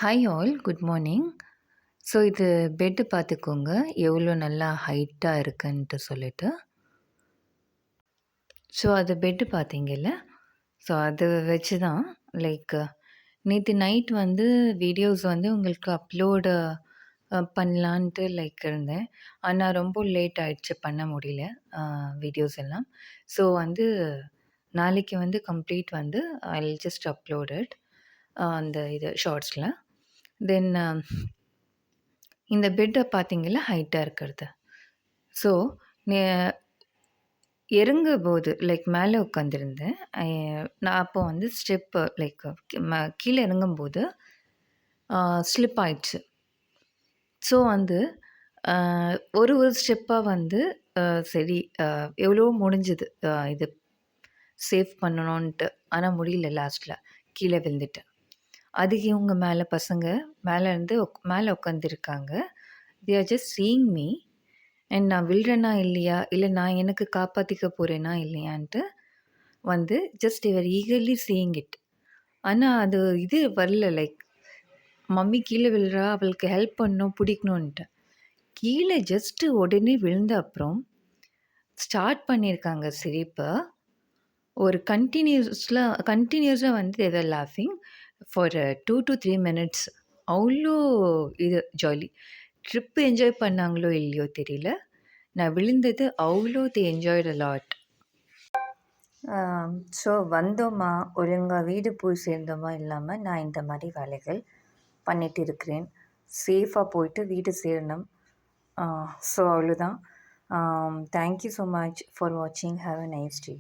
Hi all, good morning. So இது bed பார்த்துக்கோங்க, எவ்வளோ நல்லா ஹைட்டாக இருக்குன்ட்டு சொல்லிட்டு. ஸோ அது பெட்டு பார்த்தீங்கல்ல, ஸோ அதை வச்சு தான் லைக் நேற்று நைட் வந்து வீடியோஸ் வந்து உங்களுக்கு அப்லோடு பண்ணலான்ட்டு இருந்தேன். ஆனால் ரொம்ப லேட் ஆயிடுச்சு, பண்ண முடியல வீடியோஸ் எல்லாம். ஸோ வந்து நாளைக்கு வந்து கம்ப்ளீட் வந்து ஐ வில் ஜஸ்ட் அப்லோடட் அந்த இது ஷார்ட்ஸில். தென் இந்த பெட்டை பார்த்தீங்கல்ல ஹைட்டாக இருக்கிறது. ஸோ நே இறங்கும்போது லைக் மேலே உட்காந்துருந்தேன். நான் அப்போ வந்து ஸ்டெப்பு லைக் கீழே இறங்கும்போது ஸ்லிப் ஆயிடுச்சு. ஸோ வந்து ஒரு ஒரு ஸ்டெப்பாக வந்து சரி எவ்வளோ முடிஞ்சுது இது சேவ் பண்ணணுன்ட்டு. ஆனால் முடியல, லாஸ்ட்டில் கீழே விழுந்துட்டேன். அதுக்கு இவங்க மேலே பசங்க மேலேருந்து மேலே உட்காந்துருக்காங்க. They are just seeing me and நான் விழுறேனா இல்லையா, இல்லை நான் எனக்கு காப்பாற்றிக்க போகிறேனா இல்லையான்ட்டு வந்து just your eagerly seeing it. ஆனால் அது இது வரல, லைக் மம்மி கீழே விழுறா, அவளுக்கு ஹெல்ப் பண்ணணும் பிடிக்கணுன்ட்டு. கீழே ஜஸ்ட்டு உடனே விழுந்த அப்புறம் ஸ்டார்ட் பண்ணியிருக்காங்க சிரிப்பை. ஒரு கண்டினியூஸாக வந்து தேவர் லாஃபிங் ஃபார் 2 to 3 minutes. அவ்வளோ இது ஜாலி. ட்ரிப்பு என்ஜாய் பண்ணாங்களோ இல்லையோ தெரியல, நான் விழுந்தது அவ்வளோ என்ஜாய்டு லாட். ஸோ வந்தோமா, ஒழுங்காக வீடு போய் சேர்ந்தோமா இல்லாமல் நான் இந்த மாதிரி வேலைகள் பண்ணிகிட்டு இருக்கிறேன். சேஃபாக போயிட்டு வீடு சேரணும். ஸோ அவ்வளோதான். தேங்க்யூ ஸோ மச் ஃபார் வாட்சிங். Have a nice day.